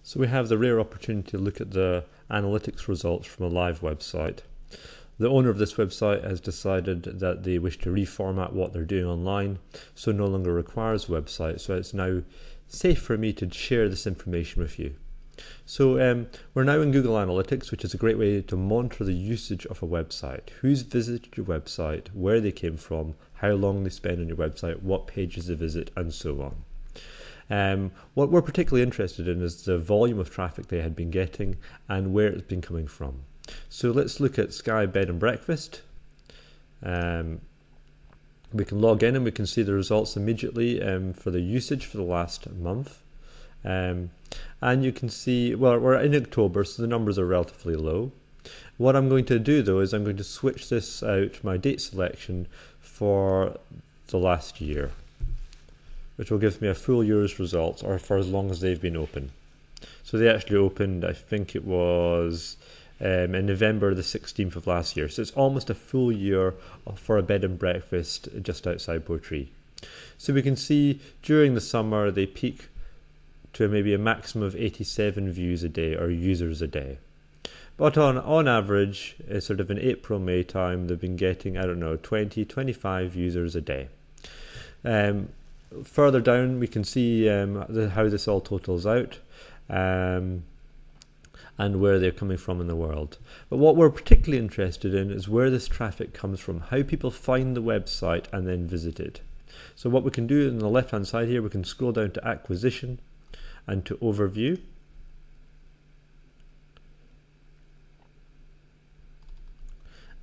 So we have the rare opportunity to look at the analytics results from a live website. The owner of this website has decided that they wish to reformat what they're doing online, so no longer requires a website, so it's now safe for me to share this information with you. So we're now in Google Analytics, which is a great way to monitor the usage of a website. Who's visited your website, where they came from, how long they spend on your website, what pages they visit, and so on. What we're particularly interested in is the volume of traffic they had been getting and where it's been coming from. So let's look at Skye Bed and Breakfast. We can log in and we can see the results immediately for the usage for the last month. And you can see, well, we're in October, so the numbers are relatively low. What I'm going to do though is I'm going to switch this out, my date selection, for the last year, which will give me a full year's results, or for as long as they've been open. So they actually opened, I think it was in November the 16th of last year. So it's almost a full year for a bed and breakfast just outside Portree. So we can see during the summer they peak to maybe a maximum of 87 views a day or users a day. But on average, sort of in April, May time, they've been getting, 20-25 users a day. Further down, we can see how this all totals out and where they're coming from in the world. But what we're particularly interested in is where this traffic comes from, how people find the website and then visit it. So what we can do on the left-hand side here, we can scroll down to Acquisition and to Overview.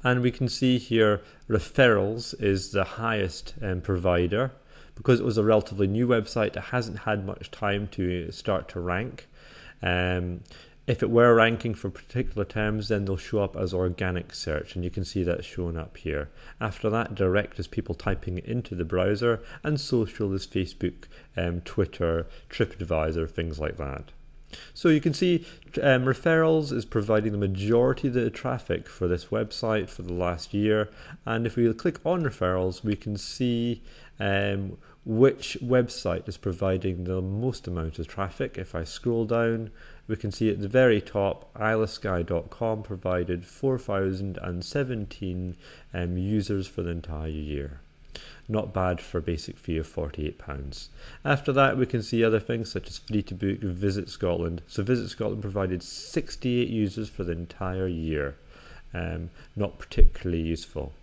And we can see here referrals is the highest provider. Because it was a relatively new website, it hasn't had much time to start to rank. If it were ranking for particular terms, then they'll show up as organic search, and you can see that shown up here. After that, direct is people typing it into the browser, and social is Facebook, Twitter, TripAdvisor, things like that. So you can see referrals is providing the majority of the traffic for this website for the last year, and if we click on referrals, we can see which website is providing the most amount of traffic. If I scroll down, we can see at the very top, skye.com provided 4,017 users for the entire year. Not bad for a basic fee of £48. After that, we can see other things such as Free to Book, Visit Scotland. So Visit Scotland provided 68 users for the entire year. Not particularly useful.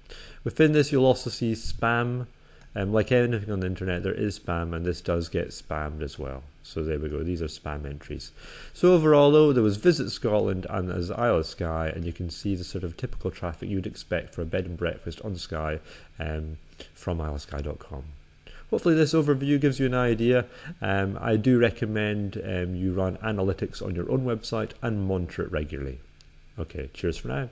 Within this, you'll also see spam. Like anything on the internet, there is spam, and this does get spammed as well. So there we go, these are spam entries. So overall though, there was Visit Scotland and there's Isle of Skye, and you can see the sort of typical traffic you would expect for a bed and breakfast on Skye from isleskye.com. Hopefully this overview gives you an idea. I do recommend you run analytics on your own website and monitor it regularly. Okay, cheers for now.